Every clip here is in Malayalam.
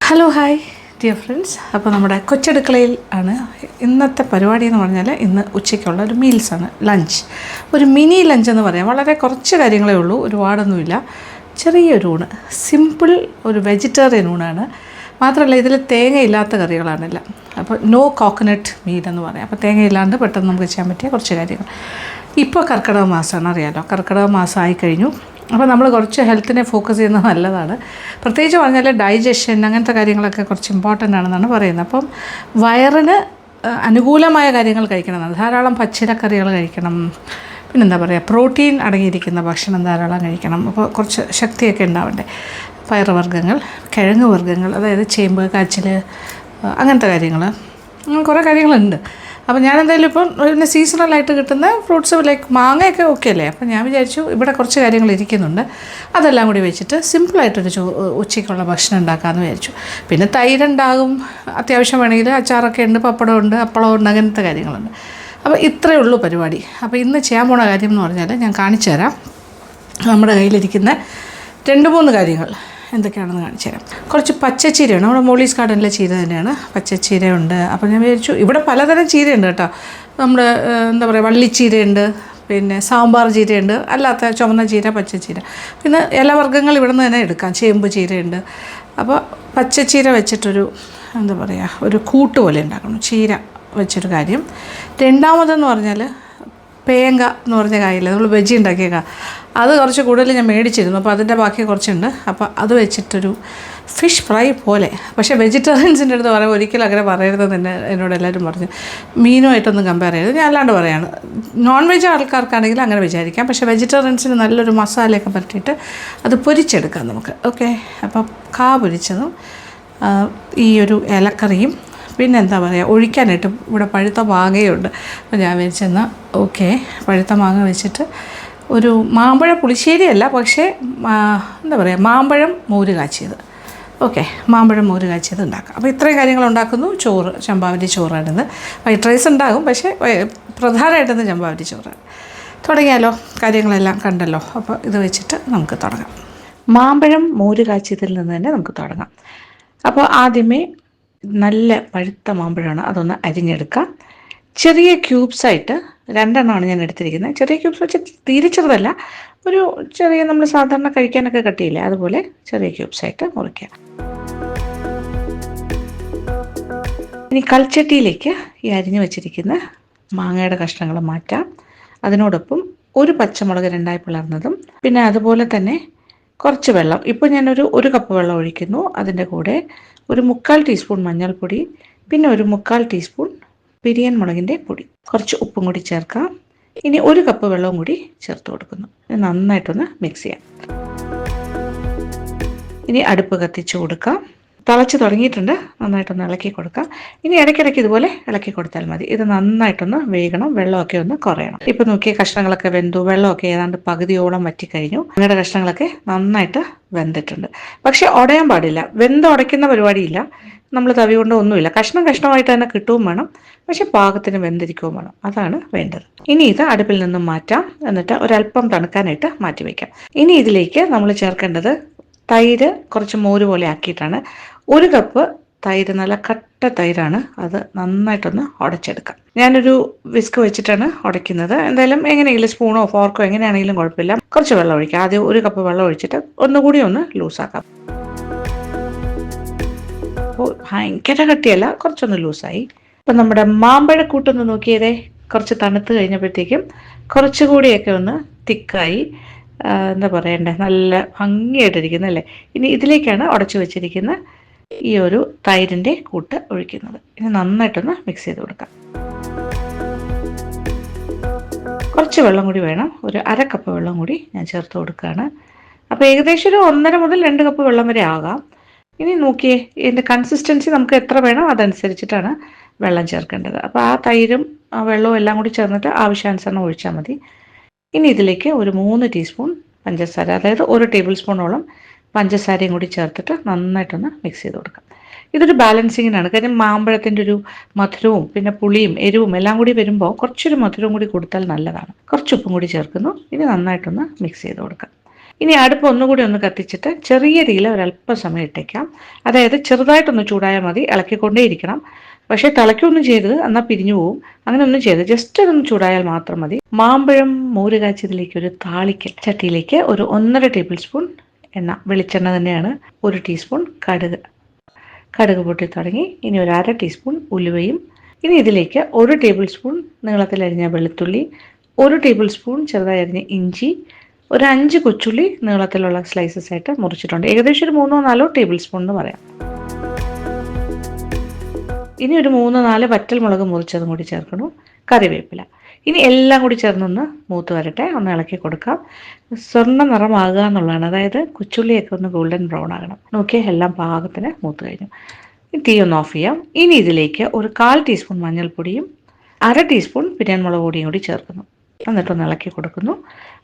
Hello hi dear friends. അപ്പോൾ നമ്മുടെ കൊച്ചടുക്കളയിൽ ആണ് ഇന്നത്തെ പരിപാടി എന്ന് പറഞ്ഞാൽ ഇന്ന് ഉച്ചയ്ക്കുള്ള ഒരു മീൽസാണ്, ലഞ്ച്. ഒരു മിനി ലഞ്ച് എന്ന് പറയാം. വളരെ കുറച്ച് കാര്യങ്ങളേ ഉള്ളൂ, ഒരുപാടൊന്നുമില്ല. ചെറിയൊരു ഊണ്, സിമ്പിൾ ഒരു വെജിറ്റേറിയൻ ഊണാണ്. മാത്രമല്ല ഇതിൽ തേങ്ങയില്ലാത്ത കറികളാണെല്ലാം. അപ്പോൾ നോ കോക്കനട്ട് മീറ്റ് എന്ന് പറയാം. അപ്പോൾ തേങ്ങയില്ലാണ്ട് പെട്ടെന്ന് നമുക്ക് ചെയ്യാൻ പറ്റിയ കുറച്ച് കാര്യങ്ങൾ. ഇപ്പോൾ കർക്കിടക മാസമാണ്, അറിയാമല്ലോ. കർക്കിടക മാസം ആയിക്കഴിഞ്ഞു. അപ്പോൾ നമ്മൾ കുറച്ച് ഹെൽത്തിനെ ഫോക്കസ് ചെയ്യുന്നത് നല്ലതാണ്. പ്രത്യേകിച്ച് പറഞ്ഞാൽ ഡൈജഷൻ അങ്ങനത്തെ കാര്യങ്ങളൊക്കെ കുറച്ച് ഇമ്പോർട്ടൻ്റ് ആണെന്നാണ് പറയുന്നത്. അപ്പം വയറിന് അനുകൂലമായ കാര്യങ്ങൾ കഴിക്കണമെന്നാണ്. ധാരാളം പച്ചിലക്കറികൾ കഴിക്കണം. പിന്നെന്താ പറയുക, പ്രോട്ടീൻ അടങ്ങിയിരിക്കുന്ന ഭക്ഷണം ധാരാളം കഴിക്കണം. അപ്പോൾ കുറച്ച് ശക്തിയൊക്കെ ഉണ്ടാവണ്ടേ. പയറുവർഗ്ഗങ്ങൾ, കിഴങ്ങ് വർഗ്ഗങ്ങൾ, അതായത് ചേമ്പ്, കാച്ചിൽ, അങ്ങനത്തെ കാര്യങ്ങൾ, കുറേ കാര്യങ്ങളുണ്ട്. അപ്പോൾ ഞാൻ എന്തായാലും ഇപ്പം പിന്നെ സീസണലായിട്ട് കിട്ടുന്ന ഫ്രൂട്ട്സ് ലൈക്ക് മാങ്ങയൊക്കെ ഓക്കെ അല്ലേ. അപ്പം ഞാൻ വിചാരിച്ചു ഇവിടെ കുറച്ച് കാര്യങ്ങൾ ഇരിക്കുന്നുണ്ട്, അതെല്ലാം കൂടി വെച്ചിട്ട് സിമ്പിളായിട്ടൊരു ഉച്ചയ്ക്കുള്ള ഭക്ഷണം ഉണ്ടാക്കാമെന്ന് വിചാരിച്ചു. പിന്നെ തൈരുണ്ടാകും, അത്യാവശ്യം വേണമെങ്കിൽ അച്ചാറൊക്കെ ഉണ്ട്, പപ്പടമുണ്ട്, അപ്പളമുണ്ട്, അങ്ങനത്തെ കാര്യങ്ങളുണ്ട്. അപ്പോൾ ഇത്രയേ ഉള്ളൂ പരിപാടി. അപ്പോൾ ഇന്ന് ചെയ്യാൻ പോണ കാര്യം എന്ന് പറഞ്ഞാൽ ഞാൻ കാണിച്ചു തരാം. നമ്മുടെ കയ്യിലിരിക്കുന്ന 2-3 കാര്യങ്ങൾ എന്തൊക്കെയാണെന്ന് കാണിച്ചു തരാം. കുറച്ച് പച്ചച്ചീരയാണ്, നമ്മുടെ മോളീസ് ഗാർഡനിലെ ചീര തന്നെയാണ്. പച്ചച്ചീരയുണ്ട്. അപ്പോൾ ഞാൻ വിചാരിച്ചു ഇവിടെ പലതരം ചീരയുണ്ട് കേട്ടോ. നമ്മുടെ എന്താ പറയുക, വള്ളിച്ചീരയുണ്ട്, പിന്നെ സാമ്പാർ ചീരയുണ്ട്, അല്ലാത്ത ചുവന്ന ചീര, പച്ചച്ചീര, പിന്നെ ഇലവർഗ്ഗങ്ങൾ ഇവിടെ നിന്ന് തന്നെ എടുക്കാം. ചേമ്പ് ചീരയുണ്ട്. അപ്പോൾ പച്ചച്ചീര വെച്ചിട്ടൊരു എന്താ പറയുക, ഒരു കൂട്ട് പോലെ ഉണ്ടാക്കണം, ചീര വെച്ചൊരു കാര്യം. രണ്ടാമതെന്ന് പറഞ്ഞാൽ പേങ്ക എന്ന് പറഞ്ഞ കായില്ല, നമ്മൾ വെജി ഉണ്ടാക്കിയേക്കാം. അത് കുറച്ച് കൂടുതൽ ഞാൻ മേടിച്ചിരുന്നു. അപ്പോൾ അതിൻ്റെ ബാക്കി കുറച്ചുണ്ട്. അപ്പോൾ അത് വെച്ചിട്ടൊരു ഫിഷ് ഫ്രൈ പോലെ. പക്ഷേ വെജിറ്റേറിയൻസിൻ്റെ അടുത്ത് പറയുമ്പോൾ ഒരിക്കലും അങ്ങനെ പറയരുതെന്ന് തന്നെ എന്നോട് എല്ലാവരും പറഞ്ഞു. മീനുമായിട്ടൊന്നും കമ്പയർ ചെയ്യരുത്. ഞാൻ അല്ലാണ്ട് പറയാണ്. നോൺ വെജ് ആൾക്കാർക്കാണെങ്കിൽ അങ്ങനെ വിചാരിക്കാം. പക്ഷേ വെജിറ്റേറിയൻസിന് നല്ലൊരു മസാലയൊക്കെ പറ്റിയിട്ട് അത് പൊരിച്ചെടുക്കാം നമുക്ക്. ഓക്കെ, അപ്പോൾ കാ പൊരിച്ചതും ഈ ഒരു ഇലക്കറിയും, പിന്നെ എന്താ പറയുക, ഒഴിക്കാനായിട്ട് ഇവിടെ പഴുത്ത മാങ്ങയുണ്ട്. അപ്പോൾ ഞാൻ വിചാരിച്ചെന്നാൽ ഓക്കെ, പഴുത്ത മാങ്ങ വെച്ചിട്ട് ഒരു മാമ്പഴ പുളിശ്ശേരിയല്ല, പക്ഷേ എന്താ പറയുക, മാമ്പഴം മോര് കാച്ചിയത്. ഓക്കെ, മാമ്പഴം മോര് കാച്ചിയത് ഉണ്ടാക്കാം. അപ്പോൾ ഇത്രയും കാര്യങ്ങൾ ഉണ്ടാക്കുന്നു. ചോറ്, ചമ്പാവരി ചോറാണിത്. വൈറ്റ് റൈസ് ഉണ്ടാകും, പക്ഷേ പ്രധാനമായിട്ടൊന്ന് ചമ്പാവരി ചോറാണ്. തുടങ്ങിയാലോ? കാര്യങ്ങളെല്ലാം കണ്ടല്ലോ. അപ്പോൾ ഇത് വെച്ചിട്ട് നമുക്ക് തുടങ്ങാം. മാമ്പഴം മോര് കാച്ചിയതിൽ നിന്ന് തന്നെ നമുക്ക് തുടങ്ങാം. അപ്പോൾ ആദ്യമേ നല്ല പഴുത്ത മാമ്പഴമാണ്, അതൊന്ന് അരിഞ്ഞെടുക്കാം. ചെറിയ ക്യൂബ്സായിട്ട് 2 ഞാൻ എടുത്തിരിക്കുന്നത്. ചെറിയ ക്യൂബ്സ് വെച്ച് തീരെ ചെറുതല്ല, ഒരു ചെറിയ നമ്മൾ സാധാരണ കഴിക്കാനൊക്കെ കട്ടിയില്ലേ, അതുപോലെ ചെറിയ ക്യൂബ്സായിട്ട് മുറിക്കാം. ഇനി കൽച്ചട്ടിയിലേക്ക് ഈ അരിഞ്ഞു വെച്ചിരിക്കുന്ന മാങ്ങയുടെ കഷ്ണങ്ങൾ മാറ്റാം. അതിനോടൊപ്പം ഒരു പച്ചമുളക് 2ആയി പിളർന്നതും, പിന്നെ അതുപോലെ തന്നെ കുറച്ച് വെള്ളം. ഇപ്പോൾ ഞാനൊരു കപ്പ് വെള്ളം ഒഴിക്കുന്നു. അതിൻ്റെ കൂടെ ഒരു 3/4 ടീസ്പൂൺ മഞ്ഞൾപ്പൊടി, പിന്നെ ഒരു 3/4 ടീസ്പൂൺ പിരിയൻ മുളകിൻ്റെ പൊടി, കുറച്ച് ഉപ്പും കൂടി ചേർക്കാം. ഇനി 1 കപ്പ് വെള്ളവും കൂടി ചേർത്ത് കൊടുക്കുന്നു. നന്നായിട്ടൊന്ന് മിക്സ് ചെയ്യാം. ഇനി അടുപ്പ് കത്തിച്ച് കൊടുക്കാം. തിളച്ച് തുടങ്ങിയിട്ടുണ്ട്. നന്നായിട്ടൊന്ന് ഇളക്കി കൊടുക്കാം. ഇനി ഇടയ്ക്കിടയ്ക്ക് ഇതുപോലെ ഇളക്കി കൊടുത്താൽ മതി. ഇത് നന്നായിട്ടൊന്ന് വേകണം, വെള്ളമൊക്കെ ഒന്ന് കുറയണം. ഇപ്പം നോക്കിയ കഷ്ണങ്ങളൊക്കെ വെന്തു, വെള്ളമൊക്കെ ഏതാണ്ട് പകുതിയോളം വറ്റിക്കഴിഞ്ഞു. അങ്ങയുടെ കഷ്ണങ്ങളൊക്കെ നന്നായിട്ട് വെന്തിട്ടുണ്ട്. പക്ഷെ ഉടയാൻ പാടില്ല. ഉടയ്ക്കുന്ന പരിപാടിയില്ല. നമ്മൾ തവി കൊണ്ട് ഒന്നുമില്ല. കഷ്ണമായിട്ട് തന്നെ കിട്ടുകയും വേണം, പക്ഷെ പാകത്തിന് വെന്തിരിക്കുകയും വേണം. അതാണ് വേണ്ടത്. ഇനി ഇത് അടുപ്പിൽ നിന്നും മാറ്റാം. എന്നിട്ട് ഒരല്പം തണുക്കാനായിട്ട് മാറ്റി വയ്ക്കാം. ഇനി ഇതിലേക്ക് നമ്മൾ ചേർക്കേണ്ടത് തൈര്, കുറച്ച് മോര് പോലെ ആക്കിയിട്ടാണ്. 1 കപ്പ് തൈര്, നല്ല കട്ട തൈരാണ്. അത് നന്നായിട്ടൊന്ന് ഉടച്ചെടുക്കാം. ഞാനൊരു വിസ്ക് വെച്ചിട്ടാണ് ഉടയ്ക്കുന്നത്. എന്തായാലും എങ്ങനെയെങ്കിലും സ്പൂണോ ഫോർക്കോ എങ്ങനെയാണെങ്കിലും കുഴപ്പമില്ല. കുറച്ച് വെള്ളം ഒഴിക്കാം. ആദ്യം 1 കപ്പ് വെള്ളം ഒഴിച്ചിട്ട് ഒന്നുകൂടി ഒന്ന് ലൂസാക്കാം. അപ്പോൾ ഭയങ്കര കട്ടിയല്ല, കുറച്ചൊന്ന് ലൂസായി. അപ്പം നമ്മുടെ മാമ്പഴക്കൂട്ടൊന്ന് നോക്കിയതേ, കുറച്ച് തണുത്ത് കഴിഞ്ഞപ്പോഴത്തേക്കും കുറച്ചുകൂടിയൊക്കെ ഒന്ന് തിക്കായി, എന്താ പറയണ്ടേ, നല്ല ഭംഗിയായിട്ടിരിക്കുന്നത് അല്ലേ. ഇനി ഇതിലേക്കാണ് ഉടച്ചു വെച്ചിരിക്കുന്ന ഈ ഒരു തൈരിൻ്റെ കൂട്ട് ഒഴിക്കുന്നത്. ഇനി നന്നായിട്ടൊന്ന് മിക്സ് ചെയ്ത് കൊടുക്കാം. കുറച്ച് വെള്ളം കൂടി വേണം. ഒരു 1/2 കപ്പ് വെള്ളം കൂടി ഞാൻ ചേർത്ത് കൊടുക്കുകയാണ്. അപ്പോൾ ഏകദേശം ഒരു 1.5 മുതൽ 2 കപ്പ് വെള്ളം വരെ ആകാം. ഇനി നോക്കിയേ, ഇതിൻ്റെ കൺസിസ്റ്റൻസി നമുക്ക് എത്ര വേണം അതനുസരിച്ചിട്ടാണ് വെള്ളം ചേർക്കേണ്ടത്. അപ്പോൾ ആ തൈരും ആ വെള്ളവും എല്ലാം കൂടി ചേർന്നിട്ട് ആവശ്യാനുസരണം ഒഴിച്ചാൽ മതി. ഇനി ഇതിലേക്ക് ഒരു 3 ടീസ്പൂൺ പഞ്ചസാര, അതായത് 1 ടേബിൾ സ്പൂണോളം പഞ്ചസാരയും കൂടി ചേർത്തിട്ട് നന്നായിട്ടൊന്ന് മിക്സ് ചെയ്ത് കൊടുക്കാം. ഇതൊരു ബാലൻസിങ്ങിനാണ്. കാര്യം മാമ്പഴത്തിൻ്റെ ഒരു മധുരവും പിന്നെ പുളിയും എരിവും എല്ലാം കൂടി വരുമ്പോൾ കുറച്ചൊരു മധുരവും കൂടി കൊടുത്താൽ നല്ലതാണ്. കുറച്ച് ഉപ്പും കൂടി ചേർക്കുന്നു. ഇനി നന്നായിട്ടൊന്ന് മിക്സ് ചെയ്ത് കൊടുക്കാം. ഇനി അടുപ്പ് ഒന്നുകൂടി ഒന്ന് കത്തിച്ചിട്ട് ചെറിയ തീയിൽ ഒരല്പം സമയം ഇട്ടേക്കാം. അതായത് ചെറുതായിട്ടൊന്ന് ചൂടായാൽ മതി, ഇളക്കിക്കൊണ്ടേയിരിക്കണം. പക്ഷേ തിളയ്ക്കൊന്നും ചെയ്തത്, എന്നാൽ പിരിഞ്ഞു പോവും. അങ്ങനെ ഒന്നും ചെയ്ത് ജസ്റ്റ് അതൊന്ന് ചൂടായാൽ മാത്രം മതി. മാമ്പഴം മോര് കാച്ചിയതിലേക്ക് ഒരു താളിക്കൽ ചട്ടിയിലേക്ക് ഒരു 1.5 ടേബിൾ സ്പൂൺ എണ്ണ, വെളിച്ചെണ്ണ തന്നെയാണ്. 1 ടീസ്പൂൺ കടുക് പൊട്ടി തുടങ്ങി. ഇനി ഒരു 1/2 ടീസ്പൂൺ ഉലുവയും. ഇനി ഇതിലേക്ക് 1 ടേബിൾ സ്പൂൺ നീളത്തിൽ അരിഞ്ഞ വെളുത്തുള്ളി, 1 ടേബിൾ സ്പൂൺ ചെറുതായി അരിഞ്ഞ ഇഞ്ചി, ഒരു 5 കൊച്ചുള്ളി നീളത്തിലുള്ള സ്ലൈസസ് ആയിട്ട് മുറിച്ചിട്ടുണ്ട്. ഏകദേശം ഒരു 3-4 ടേബിൾ സ്പൂൺ എന്ന് പറയാം. ഇനി ഒരു 3-4 വറ്റൽമുളക് മുറിച്ചതും കൂടി ചേർക്കണം. കറിവേപ്പില. ഇനി എല്ലാം കൂടി ചേർന്നൊന്ന് മൂത്ത് വരട്ടെ, ഒന്ന് ഇളക്കി കൊടുക്കാം. സ്വർണ്ണ നിറമാകുക എന്നുള്ളതാണ്, അതായത് കൊച്ചുള്ളിയൊക്കെ ഒന്ന് ഗോൾഡൻ ബ്രൗൺ ആകണം. നോക്കിയാൽ എല്ലാം പാകത്തിന് മൂത്ത് കഴിഞ്ഞു. തീ ഒന്ന് ഓഫ് ചെയ്യാം. ഇനി ഇതിലേക്ക് ഒരു 1/4 ടീസ്പൂൺ മഞ്ഞൾപ്പൊടിയും 1/2 ടീസ്പൂൺ ബിരിയാണി മുളക് പൊടിയും കൂടി ചേർക്കുന്നു. എന്നിട്ടൊന്ന് ഇളക്കി കൊടുക്കുന്നു.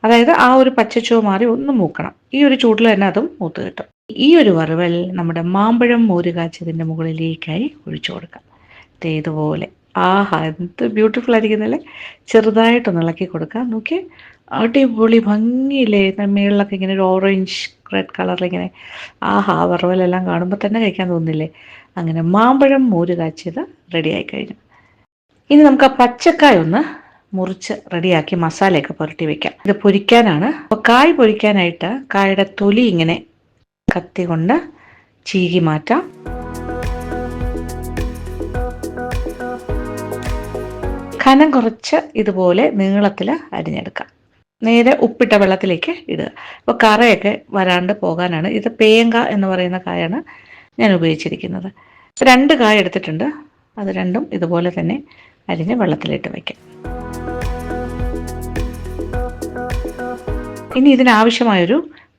അതായത് ആ ഒരു പച്ചച്ചുവ മാറി ഒന്ന് മൂക്കണം. ഈ ഒരു ചൂടിൽ തന്നെ അതും മൂത്ത് കിട്ടും. ഈ ഒരു വറുവൽ നമ്മുടെ മാമ്പഴം മോര് കാച്ചിയതിൻ്റെ മുകളിലേക്കായി ഒഴിച്ചു കൊടുക്കാം. ഇതുപോലെ. ആഹാ, എന്ത് ബ്യൂട്ടിഫുൾ ആയിരിക്കുന്നല്ലേ. ചെറുതായിട്ടൊന്ന് ഇളക്കി കൊടുക്കാം. നോക്കി, അടിപൊളി ഭംഗിയില്ലേ. മേളിലൊക്കെ ഇങ്ങനെ ഒരു ഓറഞ്ച് റെഡ് കളറിലിങ്ങനെ. ആഹാ, വറുവലെല്ലാം കാണുമ്പോൾ തന്നെ കഴിക്കാൻ തോന്നില്ലേ. അങ്ങനെ മാമ്പഴം മോര് കാച്ചിയത് റെഡിയായി കഴിഞ്ഞു. ഇനി നമുക്ക് ആ പച്ചക്കായ ഒന്ന് മുറിച്ച് റെഡിയാക്കി മസാലയൊക്കെ പുരട്ടി വെക്കാം. ഇത് പൊരിക്കാനാണ്. അപ്പോൾ കായ് പൊരിക്കാനായിട്ട് കായയുടെ തൊലി ഇങ്ങനെ കത്തി കൊണ്ട് ചീകി മാറ്റാം. കനം കുറച്ച് ഇതുപോലെ നീളത്തിൽ അരിഞ്ഞെടുക്കാം. നേരെ ഉപ്പിട്ട വെള്ളത്തിലേക്ക് ഇടുക. അപ്പോൾ കറയൊക്കെ വരാണ്ട് പോകാനാണ്. ഇത് പേങ്ക എന്ന് പറയുന്ന കായാണ് ഞാൻ ഉപയോഗിച്ചിരിക്കുന്നത്. 2 കായ എടുത്തിട്ടുണ്ട്. അത് രണ്ടും ഇതുപോലെ തന്നെ അരിഞ്ഞ് വെള്ളത്തിലിട്ട് വയ്ക്കാം. ഇനി ഇതിനാവശ്യമായൊരു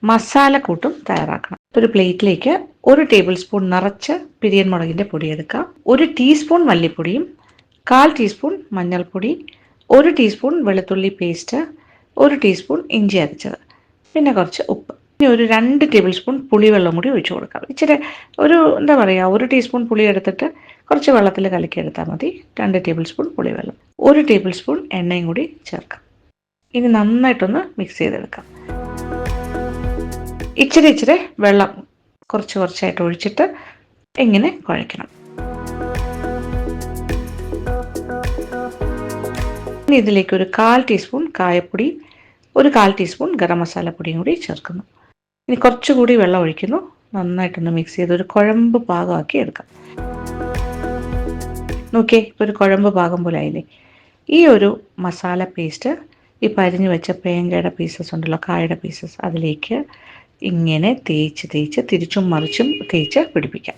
മസാലക്കൂട്ടും തയ്യാറാക്കണം. ഒരു പ്ലേറ്റിലേക്ക് 1 ടേബിൾ സ്പൂൺ നിറച്ച് പിരിയൻ മുളകിൻ്റെ പൊടി എടുക്കാം. 1 ടീസ്പൂൺ മല്ലിപ്പൊടിയും 1/4 ടീസ്പൂൺ മഞ്ഞൾപ്പൊടി, 1 ടീസ്പൂൺ വെളുത്തുള്ളി പേസ്റ്റ്, 1 ടീസ്പൂൺ ഇഞ്ചി അരച്ചത്, പിന്നെ കുറച്ച് ഉപ്പ്. ഇനി ഒരു 2 ടേബിൾ സ്പൂൺ പുളിവെള്ളം കൂടി ഒഴിച്ചു കൊടുക്കാം. ഇച്ചിരി ഒരു എന്താ പറയുക, 1 ടീസ്പൂൺ പുളി എടുത്തിട്ട് കുറച്ച് വെള്ളത്തിൽ കലക്കിയെടുത്താൽ മതി. 2 ടേബിൾ സ്പൂൺ പുളിവെള്ളം, 1 ടേബിൾ സ്പൂൺ എണ്ണയും കൂടി ചേർക്കാം. ഇനി നന്നായിട്ടൊന്ന് മിക്സ് ചെയ്തെടുക്കാം. ഇച്ചിരി വെള്ളം കുറച്ചായിട്ട് ഒഴിച്ചിട്ട് ഇങ്ങനെ കുഴയ്ക്കണം. ഇനി ഇതിലേക്ക് ഒരു 1/4 ടീസ്പൂൺ കായപ്പൊടി, ഒരു 1/4 ടീസ്പൂൺ ഗരം മസാലപ്പൊടിയും കൂടി ചേർക്കുന്നു. ഇനി കുറച്ചുകൂടി വെള്ളം ഒഴിക്കുന്നു. നന്നായിട്ടൊന്ന് മിക്സ് ചെയ്ത് ഒരു കുഴമ്പ് പാകമാക്കി എടുക്കാം. നോക്കിയേ, ഇപ്പോൾ ഒരു കുഴമ്പ് പാകം പോലെ ആയില്ലേ. ഈ ഒരു മസാല പേസ്റ്റ് ഈ അരിഞ്ഞു വെച്ച പേങ്കയുടെ പീസസ് ഉണ്ടല്ലോ, കായയുടെ പീസസ്, അതിലേക്ക് ഇങ്ങനെ തേച്ച് തിരിച്ചും മറിച്ചും തേച്ച് പിടിപ്പിക്കാം.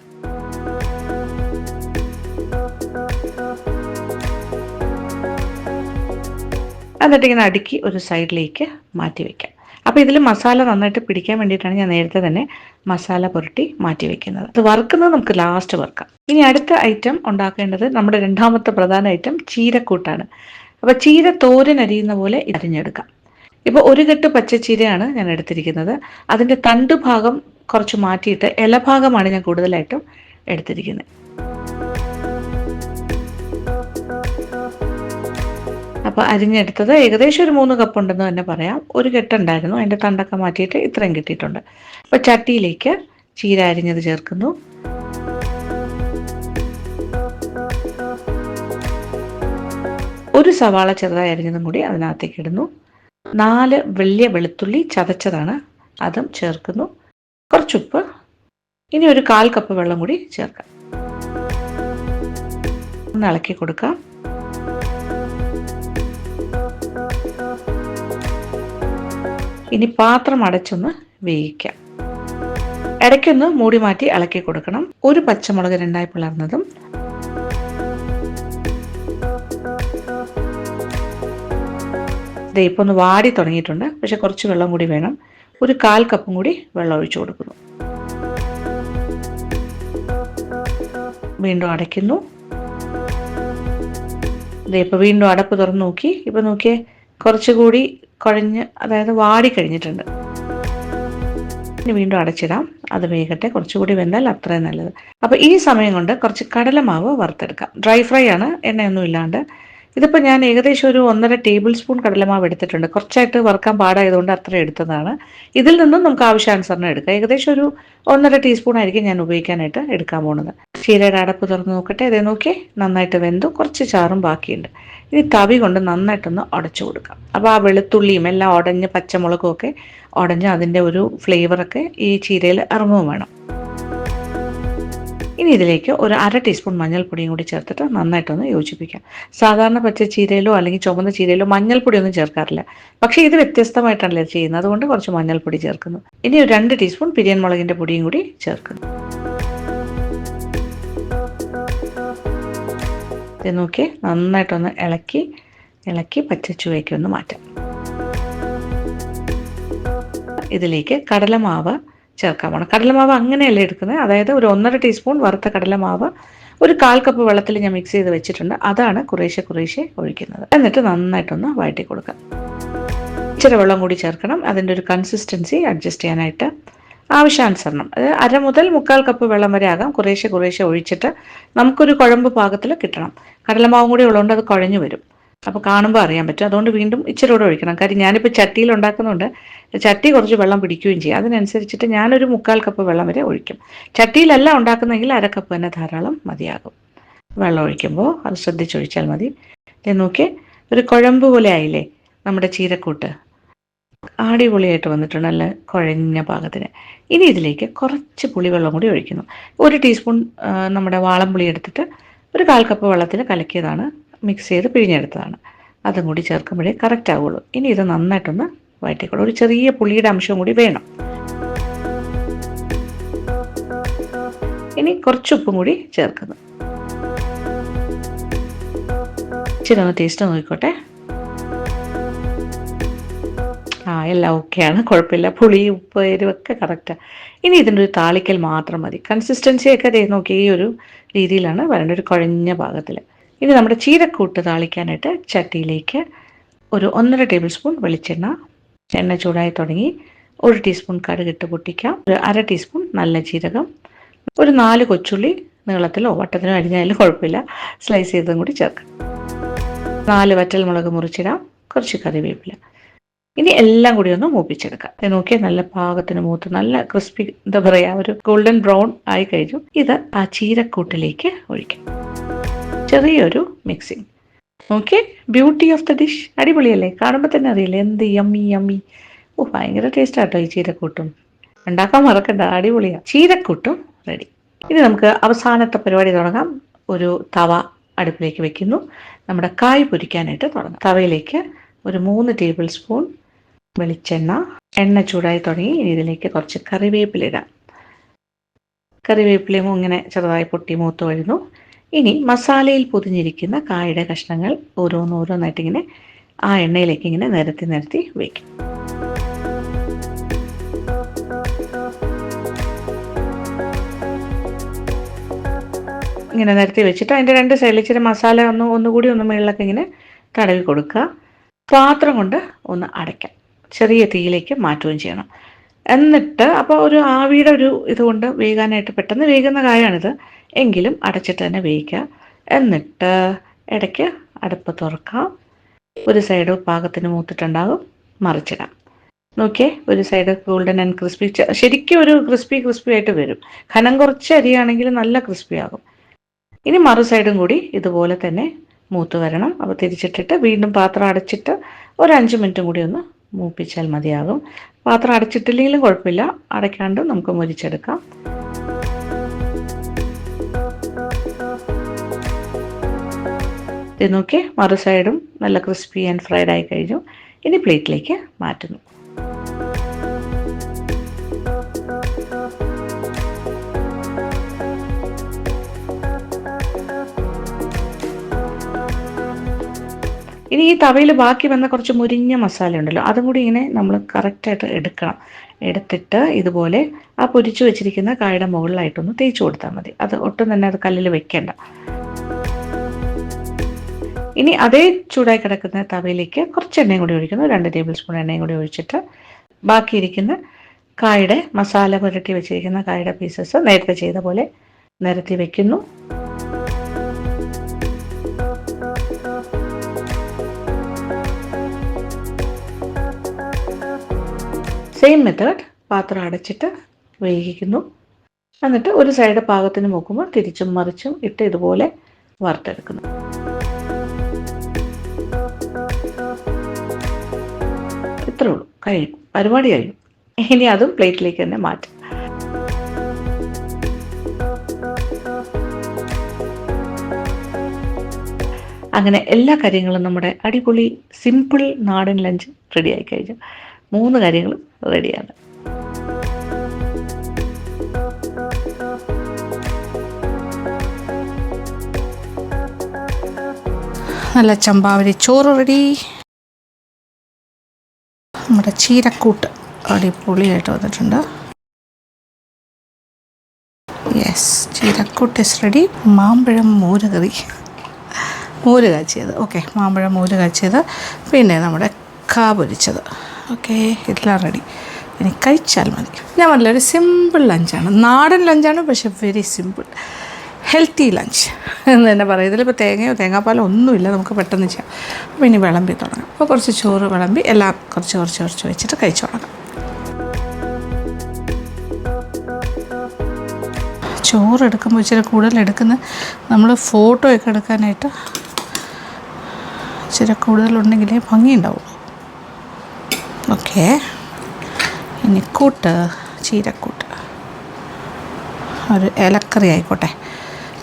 എന്നിട്ട് ഇങ്ങനെ അടുക്കി ഒരു സൈഡിലേക്ക് മാറ്റി വയ്ക്കാം. അപ്പോൾ ഇതിൽ മസാല നന്നായിട്ട് പിടിക്കാൻ വേണ്ടിയിട്ടാണ് ഞാൻ നേരത്തെ തന്നെ മസാല പുരട്ടി മാറ്റി വെക്കുന്നത്. ഇത് വറുക്കുന്നത് നമുക്ക് ലാസ്റ്റ് വറുക്കാം. ഇനി അടുത്ത ഐറ്റം ഉണ്ടാക്കേണ്ടത് നമ്മുടെ രണ്ടാമത്തെ പ്രധാന ഐറ്റം ചീരക്കൂട്ടാണ്. അപ്പോൾ ചീര തോരൻ അരിയുന്ന പോലെ അരിഞ്ഞെടുക്കാം. ഇപ്പോൾ 1 കെട്ട് പച്ചച്ചീരയാണ് ഞാൻ എടുത്തിരിക്കുന്നത്. അതിൻ്റെ തണ്ട് ഭാഗം കുറച്ച് മാറ്റിയിട്ട് ഇലഭാഗമാണ് ഞാൻ കൂടുതലായിട്ടും എടുത്തിരിക്കുന്നത്. അപ്പോൾ അരിഞ്ഞെടുത്തത് ഏകദേശം ഒരു 3 കപ്പ് ഉണ്ടെന്ന് തന്നെ പറയാം. 1 കെട്ടുണ്ടായിരുന്നു, അതിൻ്റെ തണ്ടൊക്കെ മാറ്റിയിട്ട് ഇത്രയും കിട്ടിയിട്ടുണ്ട്. അപ്പോൾ ചട്ടിയിലേക്ക് ചീര അരിഞ്ഞത് ചേർക്കുന്നു. ഒരു സവാള ചെറുതായി അരിഞ്ഞതും കൂടി അതിനകത്തേക്ക് ഇടുന്നു. 4 വലിയ വെളുത്തുള്ളി ചതച്ചതാണ്, അതും ചേർക്കുന്നു. കുറച്ചുപ്പ്. ഇനി ഒരു 1/4 കപ്പ് വെള്ളം കൂടി ചേർക്കാം. ഒന്ന് ഇളക്കി കൊടുക്കാം. ഇനി പാത്രം അടച്ചൊന്ന് വേവിക്കാം. ഇടയ്ക്കൊന്ന് മൂടി മാറ്റി ഇളക്കി കൊടുക്കണം. ഒരു പച്ചമുളക് 2ആയി പിളർന്നതും ഇപ്പോൾ ഒന്ന് വാടി തുടങ്ങിയിട്ടുണ്ട്, പക്ഷെ കുറച്ച് വെള്ളം കൂടി വേണം. ഒരു 1/4 കപ്പും കൂടി വെള്ളം ഒഴിച്ചു കൊടുക്കുന്നു. വീണ്ടും അടയ്ക്കുന്നു. ഇപ്പോൾ വീണ്ടും അടപ്പ് തുറന്ന് നോക്കി. ഇപ്പോൾ നോക്കിയേ, കുറച്ചുകൂടി കുഴഞ്ഞ്, അതായത് വാടി കഴിഞ്ഞിട്ടുണ്ട്. ഇനി വീണ്ടും അടച്ചിടാം. അത് വേകട്ടെ. കുറച്ചുകൂടി വെന്താൽ അത്രയും നല്ലത്. അപ്പോൾ ഈ സമയം കൊണ്ട് കുറച്ച് കടലമാവ് വറുത്തെടുക്കാം. ഡ്രൈ ഫ്രൈ ആണ്, എണ്ണയൊന്നും ഇല്ലാണ്ട്. ഇതിപ്പോൾ ഞാൻ ഏകദേശം ഒരു 1.5 ടേബിൾ സ്പൂൺ കടലമാവ് എടുത്തിട്ടുണ്ട്. കുറച്ചായിട്ട് വറുക്കാൻ പാടായതുകൊണ്ട് അത്ര എടുത്തതാണ്. ഇതിൽ നിന്നും നമുക്ക് ആവശ്യാനുസരണം എടുക്കാം. ഏകദേശം ഒരു 1.5 ടീസ്പൂൺ ആയിരിക്കും ഞാൻ ഉപയോഗിക്കാനായിട്ട് എടുക്കാൻ പോകുന്നത്. ചീരയുടെ അടപ്പ് തുറന്ന് നോക്കട്ടെ. ഇതേ നോക്കി നന്നായിട്ട് വെന്തു, കുറച്ച് ചാറും ബാക്കിയുണ്ട്. ഇനി തവി കൊണ്ട് നന്നായിട്ടൊന്ന് ഉടച്ചു കൊടുക്കാം. അപ്പോൾ ആ വെളുത്തുള്ളിയും എല്ലാം ഉടഞ്ഞ് പച്ചമുളകും ഒക്കെ ഉടഞ്ഞ് അതിൻ്റെ ഒരു ഫ്ലേവറൊക്കെ ഈ ചീരയിൽ ഇറങ്ങുകയും വേണം. ഇനി ഇതിലേക്ക് ഒരു 1/2 ടീസ്പൂൺ മഞ്ഞൾപ്പൊടിയും കൂടി ചേർത്തിട്ട് നന്നായിട്ടൊന്ന് യോജിപ്പിക്കാം. സാധാരണ പച്ച ചീരയിലോ അല്ലെങ്കിൽ ചുവന്ന ചീരയിലോ മഞ്ഞൾപ്പൊടിയൊന്നും ചേർക്കാറില്ല. പക്ഷേ ഇത് വ്യത്യസ്തമായിട്ടാണല്ലോ ചെയ്യുന്നത്, അതുകൊണ്ട് കുറച്ച് മഞ്ഞൾപ്പൊടി ചേർക്കുന്നു. ഇനി ഒരു 2 ടീസ്പൂൺ പിരിയൻ മുളകിൻ്റെ പൊടിയും കൂടി ചേർക്കുന്നു. ഇത് നോക്കി നന്നായിട്ടൊന്ന് ഇളക്കി പച്ചച്ചുവയ്ക്ക് ഒന്ന് മാറ്റാം. ഇതിലേക്ക് കടലമാവ് ചേർക്കാൻ പോകണം. കടലമാവ് അങ്ങനെയല്ല എടുക്കുന്നത്, അതായത് ഒരു 1.5 ടീസ്പൂൺ വറുത്ത കടലമാവ് ഒരു 1/4 കപ്പ് വെള്ളത്തിൽ ഞാൻ മിക്സ് ചെയ്ത് വെച്ചിട്ടുണ്ട്. അതാണ് കുറേശ്ശെ ഒഴിക്കുന്നത്. എന്നിട്ട് നന്നായിട്ടൊന്ന് വഴറ്റി കൊടുക്കാം. ഇച്ചിരി വെള്ളം കൂടി ചേർക്കണം, അതിൻ്റെ ഒരു കൺസിസ്റ്റൻസി അഡ്ജസ്റ്റ് ചെയ്യാനായിട്ട്. ആവശ്യാനുസരണം, അത് 1/2 മുതൽ 1/4 കപ്പ് വെള്ളം വരെ ആകാം. കുറേശ്ശെ ഒഴിച്ചിട്ട് നമുക്കൊരു കുഴമ്പ് പാകത്തിൽ കിട്ടണം. കടലമാവും കൂടി ഉള്ളതുകൊണ്ട് അത് കുഴഞ്ഞു വരും. അപ്പോൾ കാണുമ്പോൾ അറിയാൻ പറ്റും. അതുകൊണ്ട് വീണ്ടും ഇച്ചിരി കൂടെ ഒഴിക്കണം. കാര്യം ഞാനിപ്പോൾ ചട്ടിയിൽ ഉണ്ടാക്കുന്നുണ്ട്, ചട്ടി കുറച്ച് വെള്ളം പിടിക്കുകയും ചെയ്യും. അതിനനുസരിച്ചിട്ട് ഞാനൊരു 1/4 കപ്പ് വെള്ളം വരെ ഒഴിക്കും. ചട്ടിയിലല്ല ഉണ്ടാക്കുന്നതെങ്കിൽ 1/2 കപ്പ് തന്നെ ധാരാളം മതിയാകും. വെള്ളം ഒഴിക്കുമ്പോൾ അത് ശ്രദ്ധിച്ചൊഴിച്ചാൽ മതി. നോക്കി ഒരു കുഴമ്പ് പോലെ ആയില്ലേ നമ്മുടെ ചീരക്കൂട്ട്. അടിപൊളിയായിട്ട് വന്നിട്ടുണ്ട്, നല്ല കുഴഞ്ഞ പാകത്തിന്. ഇനി ഇതിലേക്ക് കുറച്ച് പുളിവെള്ളം കൂടി ഒഴിക്കുന്നു. 1 ടീസ്പൂൺ നമ്മുടെ വാളംപുളി എടുത്തിട്ട് ഒരു 1/4 കപ്പ് വെള്ളത്തിൽ കലക്കിയതാണ്, മിക്സ് ചെയ്ത് പിഴിഞ്ഞെടുത്തതാണ്. അതും കൂടി ചേർക്കുമ്പോഴേ കറക്റ്റ് ആവുള്ളൂ. ഇനി ഇത് നന്നായിട്ടൊന്ന് വഴറ്റിക്കോളൂ. ഒരു ചെറിയ പുളിയുടെ അംശം കൂടി വേണം. ഇനി കുറച്ച് ഉപ്പും കൂടി ചേർക്കുന്നു. ഇച്ചിരി ഒന്ന് ടേസ്റ്റ് നോക്കിക്കോട്ടെ. എല്ലാം ഓക്കെയാണ്, കുഴപ്പമില്ല. പുളി, ഉപ്പ്, എരിവൊക്കെ കറക്റ്റാണ്. ഇനി ഇതിൻ്റെ ഒരു താളിക്കൽ മാത്രം മതി. കൺസിസ്റ്റൻസിയൊക്കെ നോക്കി ഈ ഒരു രീതിയിലാണ് വരേണ്ട, ഒരു കുഴഞ്ഞ പാകത്തിൽ. ഇനി നമ്മുടെ ചീരക്കൂട്ട് താളിക്കാനായിട്ട് ചട്ടിയിലേക്ക് ഒരു 1.5 ടേബിൾ സ്പൂൺ വെളിച്ചെണ്ണ. എണ്ണ ചൂടായി തുടങ്ങി. 1 ടീസ്പൂൺ കടുകിട്ട് പൊട്ടിക്കാം. ഒരു 1/2 ടീസ്പൂൺ നല്ല ജീരകം, ഒരു 4 കൊച്ചുള്ളി നീളത്തിലോ വട്ടത്തിനോ അരിഞ്ഞാലും കുഴപ്പമില്ല, സ്ലൈസ് ചെയ്തതും കൂടി ചേർക്കാം. 4 വറ്റൽമുളക് മുറിച്ചിടാം, കുറച്ച് കറിവേപ്പില. ഇനി എല്ലാം കൂടി ഒന്ന് മൂപ്പിച്ചെടുക്കാം. നോക്കിയാൽ നല്ല പാകത്തിന് മൂത്ത് നല്ല ക്രിസ്പി, എന്താ പറയുക, ഒരു ഗോൾഡൻ ബ്രൗൺ ആയി കഴിഞ്ഞു. ഇത് ആ ചീരക്കൂട്ടിലേക്ക് ഒഴിക്കാം. ചെറിയൊരു mixing. Okay, beauty of the dish. അടിപൊളിയല്ലേ? കാണുമ്പോൾ തന്നെ അറിയില്ലേ എന്ത് യമ്മി. ഭയങ്കര ടേസ്റ്റ് ആട്ടോ ഈ ചീരക്കൂട്ടും. ഉണ്ടാക്കാൻ മറക്കണ്ട, അടിപൊളിയാണ്. ചീരക്കൂട്ടും റെഡി. ഇനി നമുക്ക് അവസാനത്തെ പരിപാടി തുടങ്ങാം. ഒരു തവ അടുപ്പിലേക്ക് വെക്കുന്നു. നമ്മുടെ കായ് പൊരിക്കാനായിട്ട് തുടങ്ങാം. തവയിലേക്ക് ഒരു 3 ടേബിൾ സ്പൂൺ വെളിച്ചെണ്ണ. എണ്ണ ചൂടായി തുടങ്ങി. ഇനി ഇതിലേക്ക് കുറച്ച് കറിവേപ്പില ഇടാം. കറിവേപ്പിലയും ഇങ്ങനെ ചെറുതായി പൊട്ടി മൂത്ത് വരുന്നു. ഇനി മസാലയിൽ പൊതിഞ്ഞിരിക്കുന്ന കായുടെ കഷ്ണങ്ങൾ ഓരോന്നായിട്ട് ഇങ്ങനെ ആ എണ്ണയിലേക്ക് ഇങ്ങനെ നിരത്തി വയ്ക്കും. ഇങ്ങനെ നിരത്തി വെച്ചിട്ട് അതിൻ്റെ 2 സൈഡിൽ ഇച്ചിരി മസാല ഒന്നുകൂടി മുകളിലൊക്കെ ഇങ്ങനെ തടവി കൊടുക്കുക. പാത്രം കൊണ്ട് ഒന്ന് അടയ്ക്കാം. ചെറിയ തീയിലേക്ക് മാറ്റുകയും ചെയ്യണം. എന്നിട്ട് അപ്പോൾ ഒരു ആവിയുടെ ഒരു ഇതുകൊണ്ട് വേകാനായിട്ട് പെട്ടെന്ന് വേകുന്ന കായാണിത്, എങ്കിലും അടച്ചിട്ട് തന്നെ വേവിക്കുക. എന്നിട്ട് ഇടയ്ക്ക് അടുപ്പ് തുറക്കാം. ഒരു സൈഡ് പാകത്തിന് മൂത്തിട്ടുണ്ടാകും, മറിച്ചിടാം. നോക്കിയേ, ഒരു സൈഡ് ഗോൾഡൻ ആൻഡ് ക്രിസ്പി, ശരിക്കും ഒരു ക്രിസ്പി ആയിട്ട് വരും. കനം കുറച്ച് അരിയാണെങ്കിൽ നല്ല ക്രിസ്പി ആകും. ഇനി മറു സൈഡും കൂടി ഇതുപോലെ തന്നെ മൂത്ത് വരണം. അപ്പോൾ തിരിച്ചിട്ടിട്ട് വീണ്ടും പാത്രം അടച്ചിട്ട് ഒരു 5 മിനിറ്റും കൂടി ഒന്ന് മൂപ്പിച്ചാൽ മതിയാകും. പാത്രം അടച്ചിട്ടില്ലെങ്കിലും കുഴപ്പമില്ല, അടയ്ക്കാണ്ട് നമുക്ക് മൊരിച്ചെടുക്കാം. ഇത് നോക്കി, മറു സൈഡും നല്ല ക്രിസ്പി ആൻഡ് ഫ്രൈഡ് ആയി കഴിഞ്ഞു. ഇനി പ്ലേറ്റിലേക്ക് മാറ്റുന്നു. ഇനി ഈ തവയിൽ ബാക്കി വന്ന കുറച്ച് മുരിഞ്ഞ മസാല ഉണ്ടല്ലോ, അതും കൂടി ഇങ്ങനെ നമ്മൾ കറക്റ്റായിട്ട് എടുക്കണം. എടുത്തിട്ട് ഇതുപോലെ ആ പൊരിച്ചു വെച്ചിരിക്കുന്ന കായുടെ മുകളിലായിട്ടൊന്ന് തേച്ച് കൊടുത്താൽ മതി. അത് ഒട്ടും തന്നെ അത് കല്ലിൽ വെക്കേണ്ട. ഇനി അതേ ചൂടായി കിടക്കുന്ന തവയിലേക്ക് കുറച്ച് എണ്ണയും കൂടി ഒഴിക്കുന്നു. 2 ടേബിൾ സ്പൂൺ എണ്ണയും കൂടി ഒഴിച്ചിട്ട് ബാക്കിയിരിക്കുന്ന കായുടെ മസാല പുരട്ടി വെച്ചിരിക്കുന്ന കായുടെ പീസസ് നേരത്തെ ചെയ്ത പോലെ നിരത്തി വെക്കുന്നു. സെയിം മെത്തേഡ് പാത്രം അടച്ചിട്ട് വേവിക്കുന്നു. എന്നിട്ട് ഒരു സൈഡ് പാകത്തിന് നോക്കുമ്പോൾ തിരിച്ചും മറിച്ചും ഇട്ട് ഇതുപോലെ വറുത്തെടുക്കുന്നു. ഇത്രേ ഉള്ളൂ, കഴിയും, പരിപാടി കഴിയും. ഇനി അതും പ്ലേറ്റിലേക്ക് തന്നെ മാറ്റും. അങ്ങനെ എല്ലാ കാര്യങ്ങളും നമ്മുടെ അടിപൊളി സിമ്പിൾ നാടൻ ലഞ്ച് റെഡി ആയി കഴിഞ്ഞു. 3 കാര്യങ്ങളും റെഡിയാണ്. നല്ല ചമ്പാവരി ചോറ് റെഡി. നമ്മുടെ ചീരക്കൂട്ട് അടിപൊളിയായിട്ട് വന്നിട്ടുണ്ട്. Yes, cheerakoot is ready. മാമ്പഴം മോര് കറി, മോര് കാച്ചിയത്. ഓക്കെ, മാമ്പഴം മോര് കാച്ചിയത്. പിന്നെ നമ്മുടെ കാ പൊരിച്ചത്. ഓക്കെ, എല്ലാം റെഡി. ഇനി കഴിച്ചാൽ മതി. ഞാൻ പറഞ്ഞില്ല, ഒരു സിമ്പിൾ ലഞ്ചാണ്, നാടൻ ലഞ്ചാണ്, പക്ഷെ വെരി സിമ്പിൾ ഹെൽത്തി ലഞ്ച് എന്ന് തന്നെ പറയും. ഇതിലിപ്പോൾ തേങ്ങയോ തേങ്ങാപ്പാലോ ഒന്നുമില്ല, നമുക്ക് പെട്ടെന്ന് ചെയ്യാം. അപ്പോൾ ഇനി വിളമ്പി തുടങ്ങാം. അപ്പോൾ കുറച്ച് ചോറ് വിളമ്പി എല്ലാം കുറച്ച് വെച്ചിട്ട് കഴിച്ചു തുടങ്ങാം. ചോറ് എടുക്കുമ്പോൾ ഇച്ചിരി കൂടുതൽ എടുക്കുന്ന, നമ്മൾ ഫോട്ടോ ഒക്കെ എടുക്കാനായിട്ട് ഇച്ചിരി കൂടുതലുണ്ടെങ്കിലേ ഭംഗിയുണ്ടാവുള്ളൂ. ഓക്കെ, ഇനി കൂട്ട്, ചീരക്കൂട്ട് ഒരു ഇലക്കറി ആയിക്കോട്ടെ,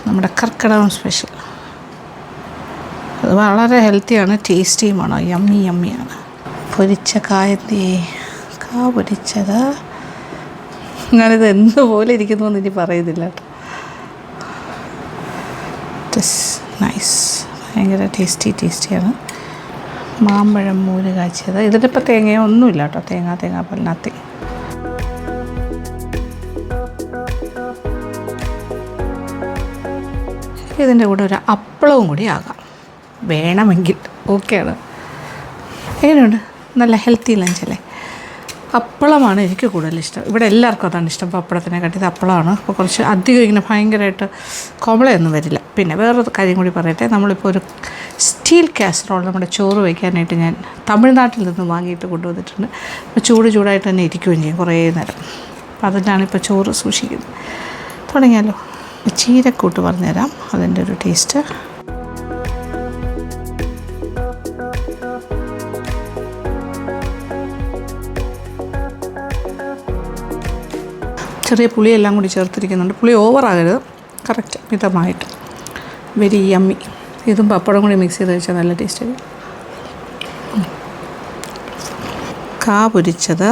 നമ്മുടെ കർക്കിടകം സ്പെഷ്യൽ. അത് വളരെ ഹെൽത്തിയാണ്, ടേസ്റ്റിയുമാണ്, യമ്മിയാണ്. പൊരിച്ച കായത്തിയെ കാ പൊരിച്ചത്. ഞാനിത് എന്തുപോലെ ഇരിക്കുന്നു എന്ന് ഇനി പറയുന്നില്ല കേട്ടോ. നൈസ്, ഭയങ്കര ടേസ്റ്റിയാണ്. മാമ്പഴം മോര് കാച്ചിയത്. ഇതിലിപ്പോൾ തേങ്ങയോ ഒന്നുമില്ല കേട്ടോ, തേങ്ങാപ്പാലിനകത്ത്. ഇതിൻ്റെ കൂടെ ഒരു അപ്പളവും കൂടി ആകാം വേണമെങ്കിൽ. ഓക്കെയാണ്. എങ്ങനെയുണ്ട്? നല്ല ഹെൽത്തി ലഞ്ചല്ലേ? അപ്പളമാണ് എനിക്ക് കൂടുതലിഷ്ടം. ഇവിടെ എല്ലാവർക്കും അതാണ് ഇഷ്ടം, പപ്പടത്തിനെ കാട്ടിയത് അപ്പളമാണ്. അപ്പോൾ കുറച്ച് അധികം ഇങ്ങനെ ഭയങ്കരമായിട്ട് കോമളയൊന്നും വരില്ല. പിന്നെ വേറൊരു കാര്യം കൂടി പറയട്ടെ, നമ്മളിപ്പോൾ ഒരു സ്റ്റീൽ കാസറോൾ നമ്മുടെ ചോറ് വയ്ക്കാനായിട്ട് ഞാൻ തമിഴ്നാട്ടിൽ നിന്ന് വാങ്ങിയിട്ട് കൊണ്ടുവന്നിട്ടുണ്ട്. അപ്പോൾ ചൂടായിട്ട് തന്നെ ഇരിക്കുകയും ചെയ്യും കുറേ നേരം. അപ്പോൾ അതിലാണ് ഇപ്പോൾ ചോറ് സൂക്ഷിക്കുന്നത്. തുടങ്ങിയാലോ? ചീരക്കൂട്ട് പറഞ്ഞുതരാം, അതിൻ്റെ ഒരു ടേസ്റ്റ്. ചെറിയ പുളിയെല്ലാം കൂടി ചേർത്തിരിക്കുന്നുണ്ട്. പുളി ഓവറാകരുത്, കറക്റ്റ് മിതമായിട്ട്. Very yummy. ഇതും പപ്പടം കൂടി മിക്സ് ചെയ്ത് കഴിച്ചാൽ നല്ല ടേസ്റ്റ് ആയിരിക്കും. കാ പൊരിച്ചത്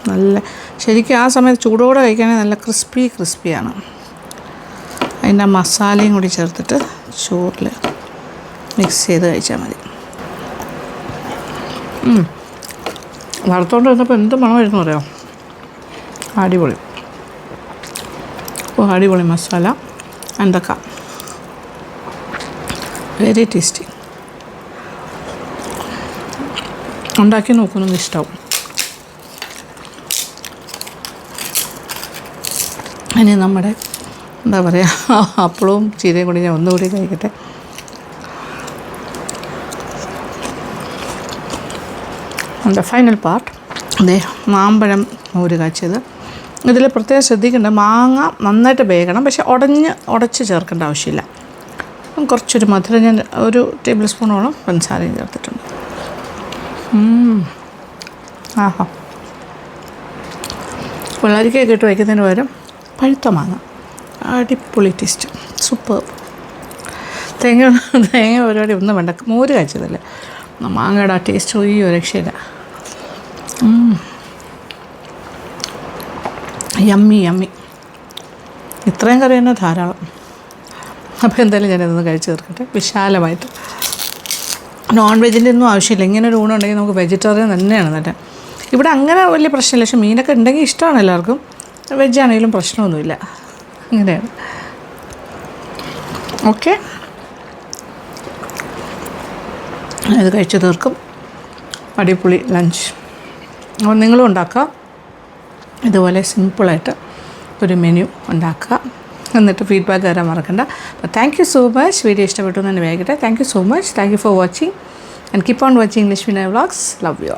നല്ല, ശരിക്കും ആ സമയത്ത് ചൂടോടെ കഴിക്കുകയാണെങ്കിൽ നല്ല ക്രിസ്പിയാണ്. അതിൻ്റെ മസാലയും കൂടി ചേർത്തിട്ട് ചോറിൽ മിക്സ് ചെയ്ത് കഴിച്ചാൽ മതി. വറുത്തോണ്ട് വന്നപ്പോൾ എന്ത് മണമായിരുന്നു പറയാം. അടിപൊളി. അപ്പോൾ അടിപൊളി മസാല എന്തൊക്കെ, വെരി ടേസ്റ്റി. ഉണ്ടാക്കി നോക്കുന്നത് ഇഷ്ടമാവും. ഇനി നമ്മുടെ എന്താ പറയുക, അപ്പളവും ചീരയും കൂടി ഞാൻ ഒന്നുകൂടി കഴിക്കട്ടെ. എൻ്റെ ഫൈനൽ പാർട്ട് അതെ, മാമ്പഴം മോര് കാച്ചിയത്. ഇതിൽ പ്രത്യേകം ശ്രദ്ധിക്കേണ്ട, മാങ്ങ നന്നായിട്ട് വേകണം, പക്ഷെ ഉടച്ച് ചേർക്കേണ്ട ആവശ്യമില്ല. കുറച്ചൊരു മധുരം ഞാൻ 1 ടേബിൾ സ്പൂണോളം പഞ്ചസാരയും ചേർത്തിട്ടുണ്ട്. ആഹാ, പിള്ളേർക്കൊക്കെ ഇട്ട് വയ്ക്കുന്നതിന് പകരം പഴുത്ത മാങ്ങ, അടിപൊളി ടേസ്റ്റ്, സൂപ്പർ. തേങ്ങ പരിപാടി ഒന്നും വേണ്ട, മോര് കാച്ചതല്ലേ, മാങ്ങയുടെ ആ ടേസ്റ്റ് ഈ ഒരു രക്ഷയില്ല. യമ്മി. ഇത്രയും കറി തന്നെ ധാരാളം. അപ്പോൾ എന്തായാലും ഞാനിതൊന്ന് കഴിച്ച് തീർക്കട്ടെ വിശാലമായിട്ട്. നോൺ വെജിൻ്റെ ഒന്നും ആവശ്യമില്ല. ഇങ്ങനെ ഒരു ഊണുണ്ടെങ്കിൽ നമുക്ക് വെജിറ്റേറിയൻ തന്നെയാണ് നല്ല. ഇവിടെ അങ്ങനെ വലിയ പ്രശ്നമില്ല, പക്ഷെ മീനൊക്കെ ഉണ്ടെങ്കിൽ ഇഷ്ടമാണ് എല്ലാവർക്കും. വെജാണെങ്കിലും പ്രശ്നമൊന്നുമില്ല. ഇങ്ങനെയാണ്. ഓക്കെ, ഇത് കഴിച്ച് തീർക്കും. അടിപൊളി ലഞ്ച്. അപ്പോൾ നിങ്ങളും ഉണ്ടാക്കുക ഇതുപോലെ സിമ്പിളായിട്ട് ഒരു മെനു ഉണ്ടാക്കുക, എന്നിട്ട് ഫീഡ്ബാക്ക് തരാൻ മറക്കണ്ട. അപ്പോൾ thank you so much. Video ഇഷ്ടപ്പെട്ടു എന്ന് തന്നെ വേഗട്ടെ. Thank you so much. Thank you for watching and keep on watching Lakshmi vlogs. Love U.